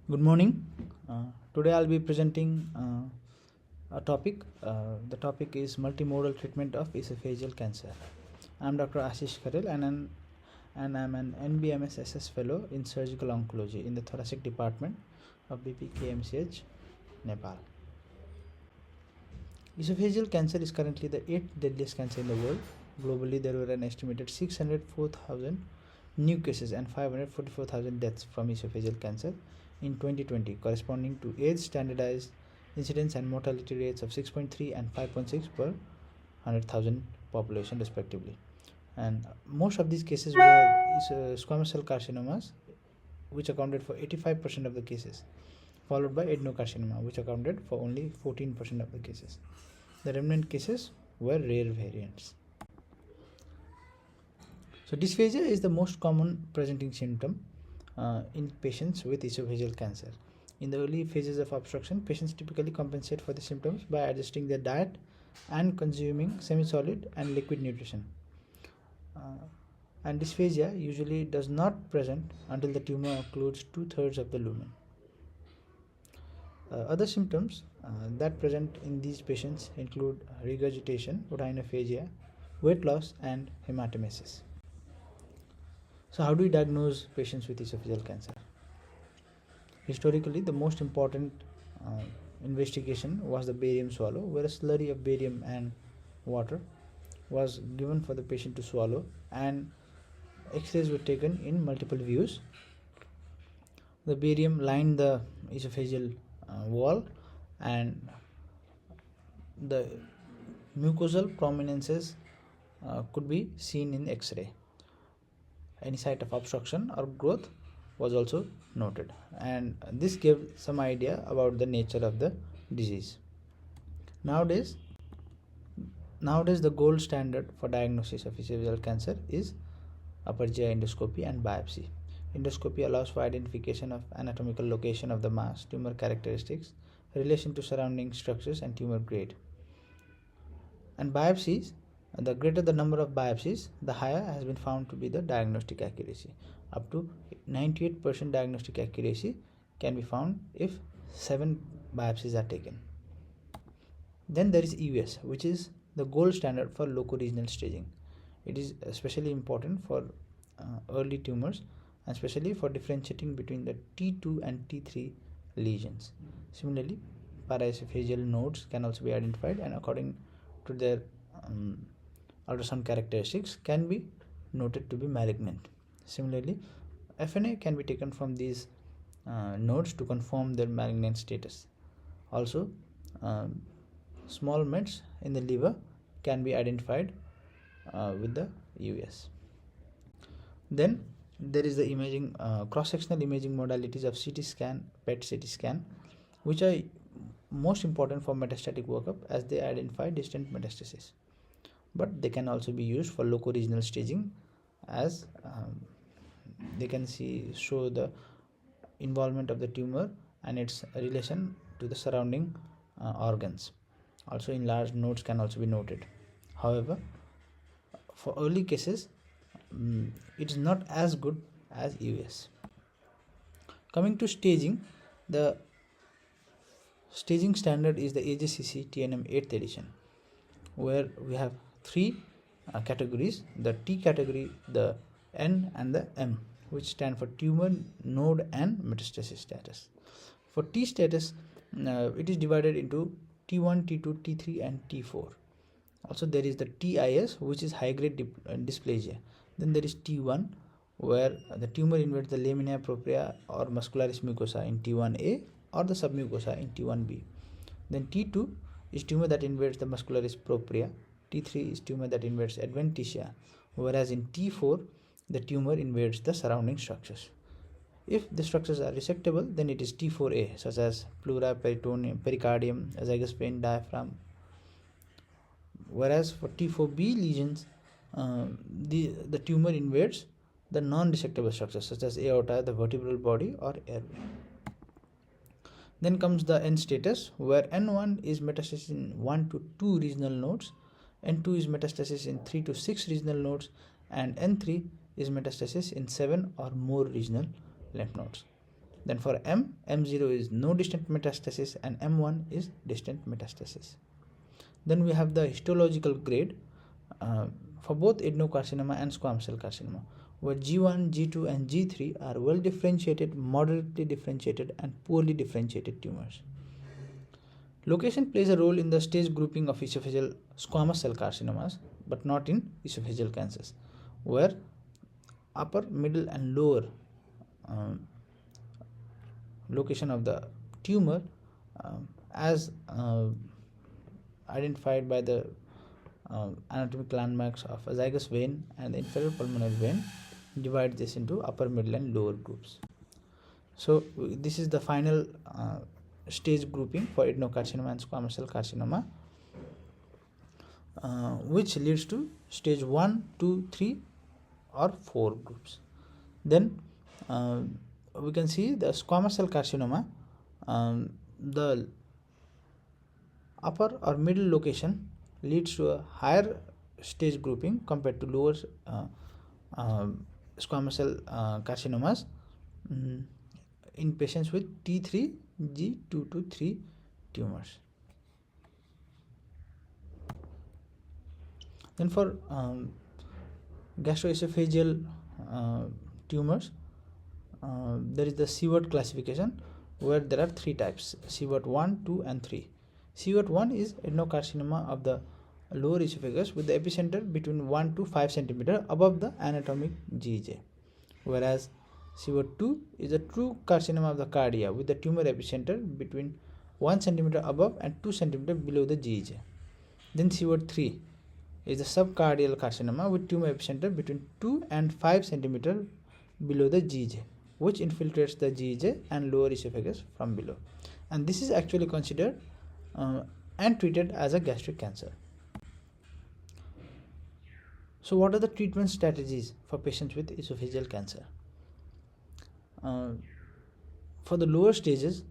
Good morning. Today I'll be presenting a topic. The topic is multimodal treatment of esophageal cancer. I'm Dr. Ashish Karel and I'm an NBMS SS Fellow in Surgical Oncology in the Thoracic Department of BPKMCH, Nepal. Esophageal cancer is currently the 8th deadliest cancer in the world. Globally, there were an estimated 604,000 new cases and 544,000 deaths from esophageal cancer in 2020, corresponding to age standardized incidence and mortality rates of 6.3 and 5.6 per 100,000 population respectively. And most of these cases were squamous cell carcinomas, which accounted for 85% of the cases, followed by adenocarcinoma, which accounted for only 14% of the cases. The remnant cases were rare variants. So dysphagia is the most common presenting symptom in patients with esophageal cancer. In the early phases of obstruction, patients typically compensate for the symptoms by adjusting their diet and consuming semi-solid and liquid nutrition. And dysphagia usually does not present until the tumor occludes 2/3 of the lumen. Other symptoms that present in these patients include regurgitation, rhinophagia, weight loss, and hematemesis. So how do we diagnose patients with esophageal cancer? Historically, the most important investigation was the barium swallow, where a slurry of barium and water was given for the patient to swallow, and X-rays were taken in multiple views. The barium lined the esophageal wall, and the mucosal prominences could be seen in X-ray. Any site of obstruction or growth was also noted, and this gave some idea about the nature of the disease. Nowadays the gold standard for diagnosis of esophageal cancer is upper GI endoscopy and biopsy. Endoscopy allows for identification of anatomical location of the mass, tumor characteristics, relation to surrounding structures, and tumor grade. And biopsies, the greater the number of biopsies, the higher has been found to be the diagnostic accuracy. Up to 98% diagnostic accuracy can be found if 7 biopsies are taken. Then there is EUS, which is the gold standard for locoregional staging. It is especially important for early tumors, and especially for differentiating between the T2 and T3 lesions. Similarly, paraesophageal nodes can also be identified, and according to their ultrasound characteristics can be noted to be malignant. Similarly, FNA can be taken from these nodes to confirm their malignant status. Also, small mets in the liver can be identified with the EUS. Then there is the imaging, cross-sectional imaging modalities of CT scan, PET CT scan, which are most important for metastatic workup as they identify distant metastasis. But they can also be used for locoregional staging, as they can show the involvement of the tumor and its relation to the surrounding organs. Also, enlarged nodes can also be noted. However, for early cases, it is not as good as EUS. Coming to staging, the staging standard is the AJCC TNM 8th edition, where we have 3 categories: the T category, the N, and the M, which stand for tumor, node, and metastasis status. For T status, it is divided into T1, T2, T3, and T4. Also, there is the TIS, which is high-grade dysplasia. Then there is T1, where the tumor invades the lamina propria or muscularis mucosa in T1A, or the submucosa in T1B. Then T2 is tumor that invades the muscularis propria. T3 is tumor that invades adventitia, whereas in T4 the tumor invades the surrounding structures. If the structures are resectable, then it is T4A, such as pleura, peritoneum, pericardium, azygous vein, diaphragm. Whereas for T4B lesions, the tumor invades the non-resectable structures such as aorta, the vertebral body, or airway. Then comes the N status, where N1 is metastasis in 1 to 2 regional nodes, N2 is metastasis in 3 to 6 regional nodes, and N3 is metastasis in 7 or more regional lymph nodes. Then for M0 is no distant metastasis and M1 is distant metastasis. Then we have the histological grade for both adenocarcinoma and squamous cell carcinoma, where G1, G2 and G3 are well differentiated, moderately differentiated and poorly differentiated tumors. Location plays a role in the stage grouping of esophageal squamous cell carcinomas, but not in esophageal cancers, where upper, middle and lower location of the tumor as identified by the anatomic landmarks of azygous vein and the inferior pulmonary vein divide this into upper, middle and lower groups. So this is the final stage grouping for adenocarcinoma and squamous cell carcinoma, which leads to stage 1, 2, 3 or 4 groups. Then we can see the squamous cell carcinoma, the upper or middle location leads to a higher stage grouping compared to lower squamous cell carcinomas in patients with T3, G2 to 3 tumors. Then for gastroesophageal tumors, there is the Sievert classification, where there are 3 types: Sievert 1, 2 and 3. Sievert 1 is adenocarcinoma of the lower esophagus with the epicenter between 1 to 5 cm above the anatomic GEJ, whereas Sievert 2 is a true carcinoma of the cardia with the tumor epicenter between 1 cm above and 2 cm below the GEJ. Then Sievert 3 is the subcardial carcinoma with tumor epicenter between 2 and 5 cm below the GEJ, which infiltrates the GEJ and lower esophagus from below. And this is actually considered and treated as a gastric cancer. So what are the treatment strategies for patients with esophageal cancer? For the lower stages,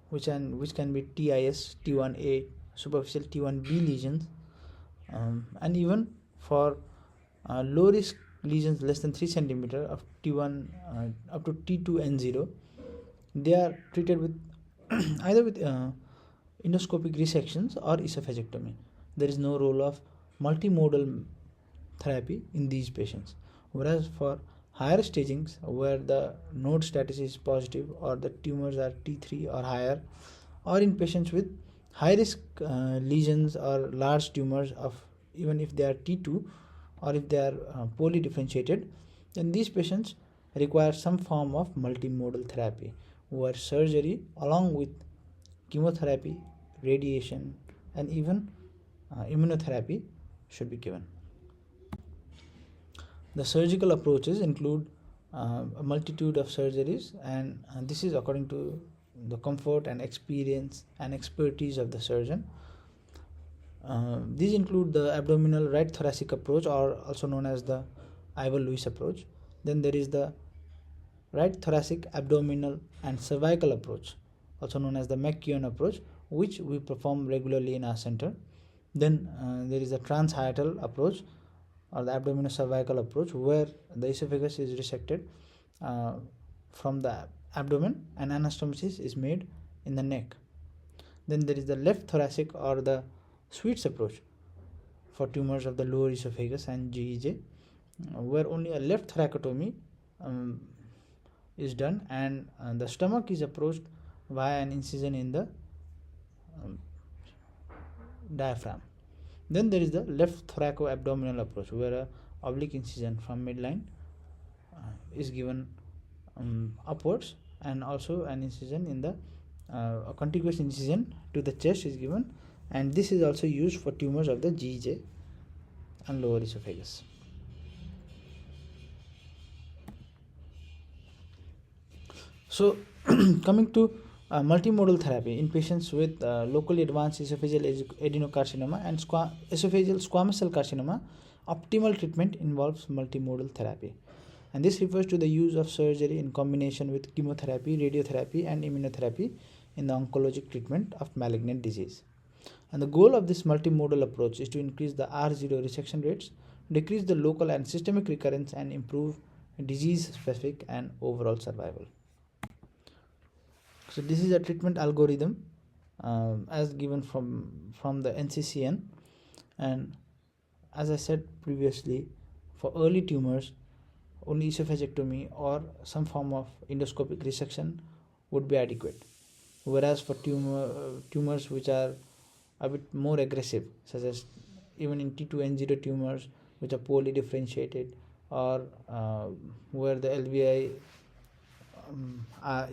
which can be TIS, T1A, superficial T1B lesions, and even for low risk lesions less than 3 cm of T1 up to T2N0, they are treated with either with endoscopic resections or esophagectomy. There is no role of multimodal therapy in these patients. Whereas for higher stagings, where the node status is positive or the tumors are T3 or higher, or in patients with high risk lesions or large tumors of even if they are T2 or if they are poorly differentiated, then these patients require some form of multimodal therapy, where surgery along with chemotherapy, radiation and even immunotherapy should be given. The surgical approaches include a multitude of surgeries, and this is according to the comfort and experience and expertise of the surgeon. These include the abdominal right thoracic approach, or also known as the Ivor-Lewis approach. Then there is the right thoracic, abdominal and cervical approach, also known as the McKeown approach, which we perform regularly in our center. Then there is the transhiatal approach, or the abdomino-cervical approach, where the esophagus is resected from the abdomen and anastomosis is made in the neck. Then there is the left thoracic or the Sweets approach for tumors of the lower esophagus and GEJ, where only a left thoracotomy is done, and the stomach is approached via an incision in the diaphragm. Then there is the left thoraco-abdominal approach, where a oblique incision from midline is given upwards, and also an incision in the a contiguous incision to the chest is given, and this is also used for tumors of the GEJ and lower esophagus. So coming to multimodal therapy in patients with locally advanced esophageal adenocarcinoma and esophageal squamous cell carcinoma, optimal treatment involves multimodal therapy, and this refers to the use of surgery in combination with chemotherapy, radiotherapy and immunotherapy in the oncologic treatment of malignant disease. And the goal of this multimodal approach is to increase the R0 resection rates, decrease the local and systemic recurrence, and improve disease specific and overall survival. So this is a treatment algorithm as given from the NCCN, and as I said previously, for early tumors only esophagectomy or some form of endoscopic resection would be adequate, whereas for tumors which are a bit more aggressive, such as even in T2N0 tumors which are poorly differentiated, or where the LVI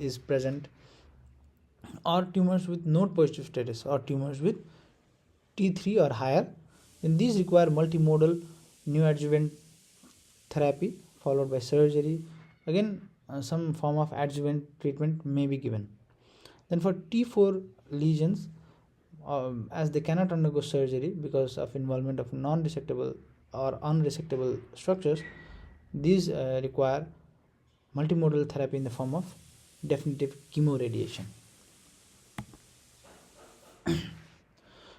is present, or tumors with node positive status, or tumors with T3 or higher, then these require multimodal neoadjuvant therapy followed by surgery. Again, some form of adjuvant treatment may be given. Then for T4 lesions, as they cannot undergo surgery because of involvement of non-resectable or unresectable structures, these require multimodal therapy in the form of definitive chemoradiation.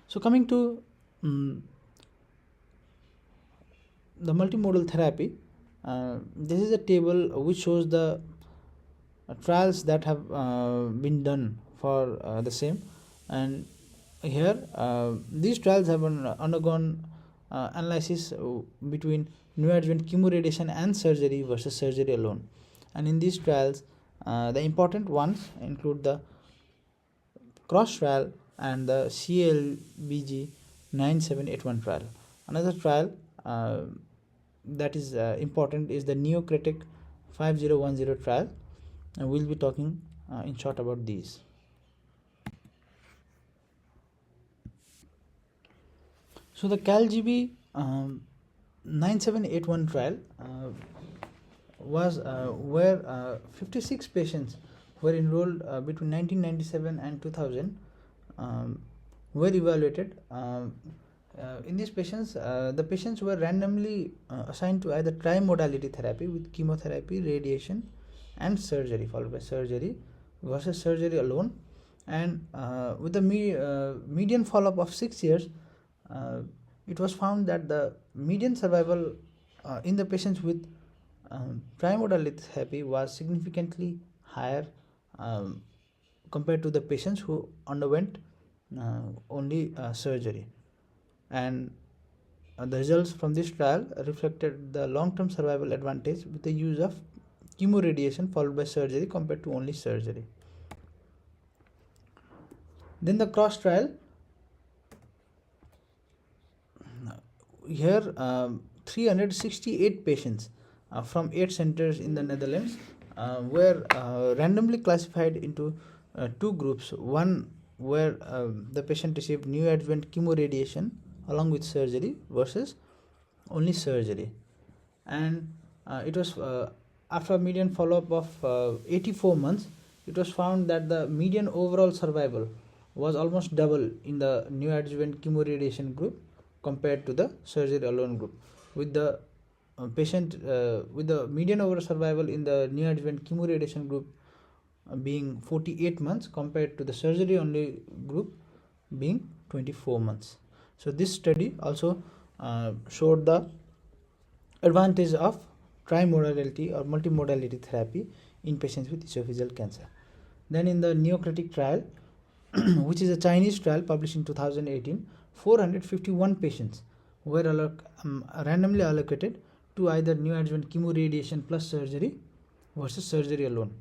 So coming to the multimodal therapy, this is a table which shows the trials that have been done for the same, and here these trials have undergone analysis between neoadjuvant chemoradiation and surgery versus surgery alone. And in these trials, the important ones include the cross trial and the CLBG 9781 trial. Another trial that is important is the Neocritic 5010 trial, and we'll be talking in short about these. So the CalGB 9781 trial was where 56 patients were enrolled between 1997 and 2000 were evaluated. In these patients, the patients were randomly assigned to either trimodality therapy with chemotherapy, radiation, and surgery, followed by surgery, versus surgery alone. And with the median follow-up of 6 years, it was found that the median survival in the patients with trimodality therapy was significantly higher compared to the patients who underwent only surgery. And the results from this trial reflected the long-term survival advantage with the use of chemoradiation followed by surgery compared to only surgery. Then the cross trial. Here 368 patients from 8 centers in the Netherlands were randomly classified into 2 groups. One where the patient received neoadjuvant chemoradiation along with surgery versus only surgery, and it was after a median follow-up of 84 months, it was found that the median overall survival was almost double in the neoadjuvant chemoradiation group compared to the surgery alone group, with the with the median overall survival in the neoadjuvant chemoradiation group being 48 months compared to the surgery only group being 24 months. So this study also showed the advantage of trimodality or multimodality therapy in patients with esophageal cancer. Then in the Neocritic trial, which is a Chinese trial published in 2018, 451 patients were randomly allocated to either neoadjuvant chemoradiation plus surgery versus surgery alone.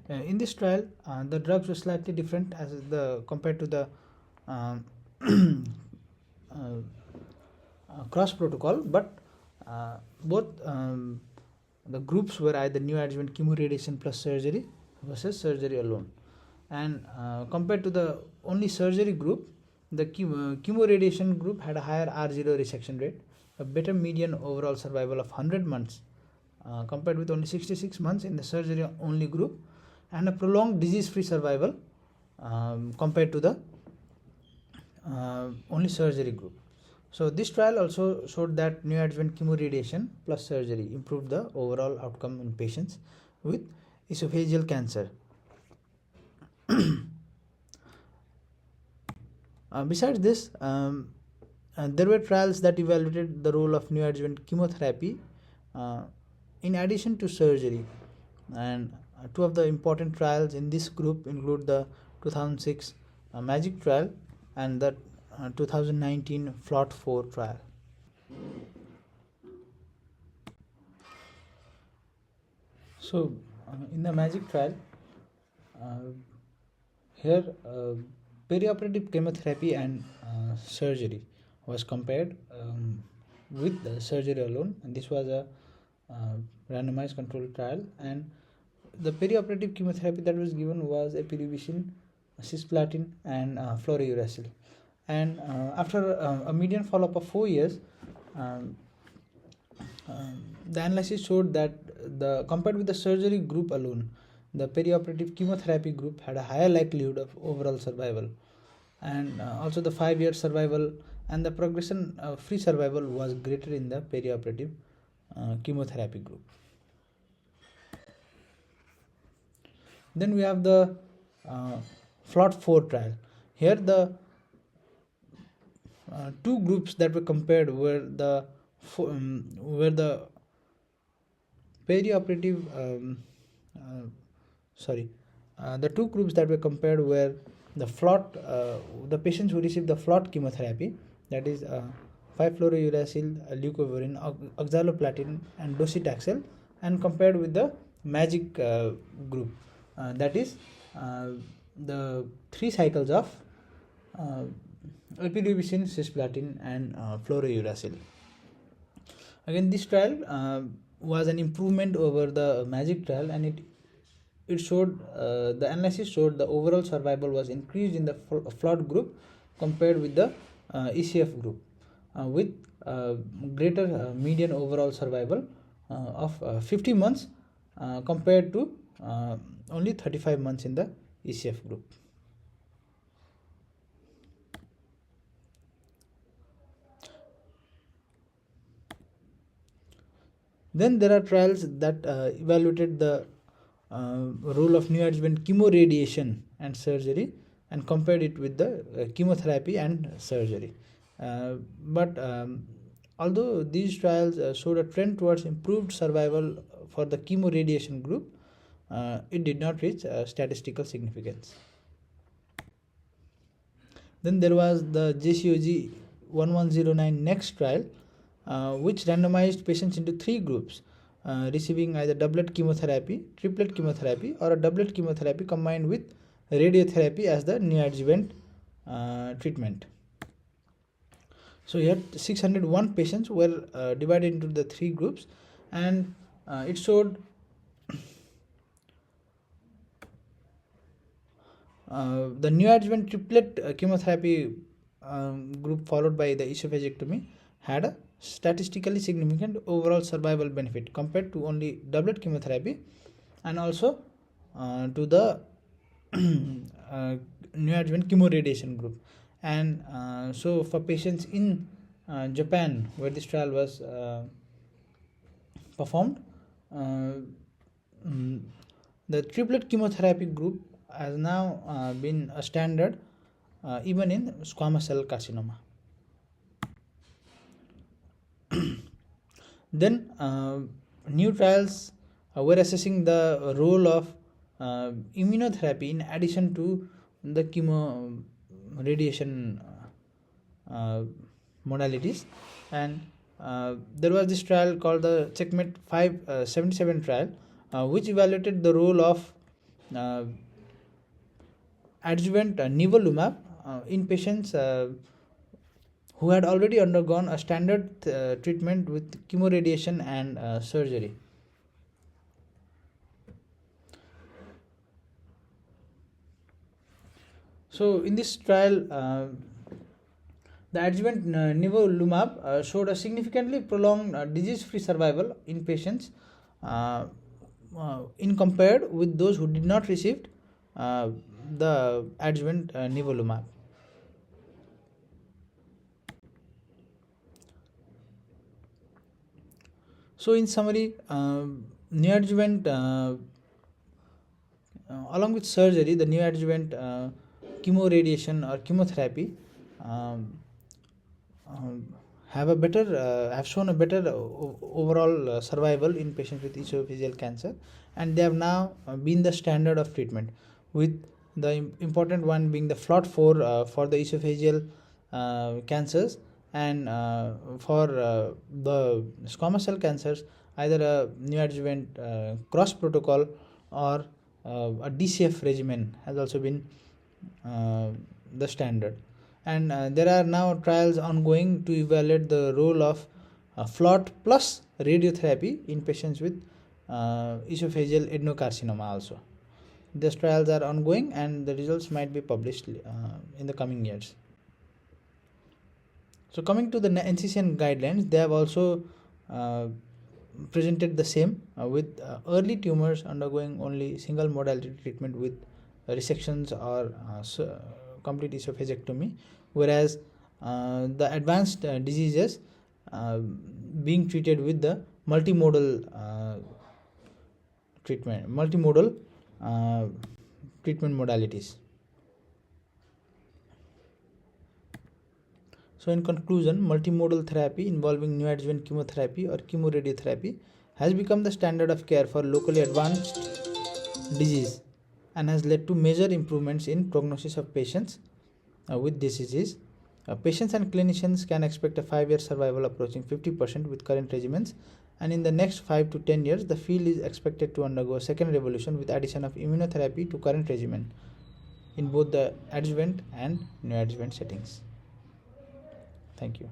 In this trial, the drugs were slightly different as compared to the cross protocol, but both the groups were either neoadjuvant chemoradiation plus surgery versus surgery alone. And compared to the only surgery group, the chemoradiation group had a higher R0 resection rate, a better median overall survival of 100 months compared with only 66 months in the surgery only group, and a prolonged disease-free survival compared to the only surgery group. So this trial also showed that neoadjuvant chemoradiation plus surgery improved the overall outcome in patients with esophageal cancer. Besides this, there were trials that evaluated the role of neoadjuvant chemotherapy in addition to surgery, and Two of the important trials in this group include the 2006 MAGIC trial and the 2019 FLOT 4 trial. So in the MAGIC trial, here perioperative chemotherapy and surgery was compared with the surgery alone, and this was a randomized controlled trial. And the perioperative chemotherapy that was given was epirubicin, cisplatin, and fluorouracil. And after a median follow-up of 4 years, the analysis showed that compared with the surgery group alone, the perioperative chemotherapy group had a higher likelihood of overall survival, and also the 5-year survival and the progression-free survival was greater in the perioperative chemotherapy group. Then we have the FLOT 4 trial. Here the two groups that were compared were the perioperative the two groups that were compared were the FLOT, the patients who received the FLOT chemotherapy, that is 5-fluorouracil, leucovorin, oxaliplatin, and docetaxel, and compared with the MAGIC group, that is the 3 cycles of epirubicin, cisplatin, and fluorouracil. Again, this trial was an improvement over the MAGIC trial, and it showed the analysis showed the overall survival was increased in the FLOT group compared with the ECF group, with greater median overall survival of 50 months compared to only 35 months in the ECF group. Then there are trials that evaluated the role of neoadjuvant chemoradiation and surgery and compared it with the chemotherapy and surgery. But although these trials showed a trend towards improved survival for the chemoradiation group, it did not reach statistical significance. Then there was the JCOG 1109 NEXT trial, which randomized patients into 3 groups receiving either doublet chemotherapy, triplet chemotherapy, or a doublet chemotherapy combined with radiotherapy as the neoadjuvant treatment. So here 601 patients were divided into the 3 groups, and it showed the neoadjuvant triplet chemotherapy group followed by the esophagectomy had a statistically significant overall survival benefit compared to only doublet chemotherapy, and also to the neoadjuvant chemoradiation group. And so for patients in Japan, where this trial was performed, the triplet chemotherapy group has now been a standard even in squamous cell carcinoma. Then new trials were assessing the role of immunotherapy in addition to the chemo radiation modalities, and there was this trial called the Checkmate 577 trial, which evaluated the role of adjuvant nivolumab in patients who had already undergone a standard treatment with chemoradiation and surgery. So in this trial, the adjuvant nivolumab showed a significantly prolonged disease-free survival in patients in compared with those who did not receive the adjuvant nivolumab. So in summary, neoadjuvant along with surgery, the neoadjuvant chemoradiation or chemotherapy have shown a better overall survival in patients with esophageal cancer, and they have now been the standard of treatment, with the important one being the FLOT4 for the esophageal cancers, and for the squamous cell cancers, either a neoadjuvant cross protocol or a DCF regimen has also been the standard. And there are now trials ongoing to evaluate the role of FLOT plus radiotherapy in patients with esophageal adenocarcinoma also. These trials are ongoing and the results might be published in the coming years. So coming to the NCCN guidelines, they have also presented the same with early tumors undergoing only single modality treatment with resections or complete esophagectomy, whereas the advanced diseases being treated with the multimodal treatment modalities. So in conclusion, multimodal therapy involving neoadjuvant chemotherapy or chemoradiotherapy has become the standard of care for locally advanced disease and has led to major improvements in prognosis of patients with this disease. Patients and clinicians can expect a 5-year survival approaching 50% with current regimens, and in the next 5 to 10 years, the field is expected to undergo a second revolution with addition of immunotherapy to current regimen in both the adjuvant and neoadjuvant settings. Thank you.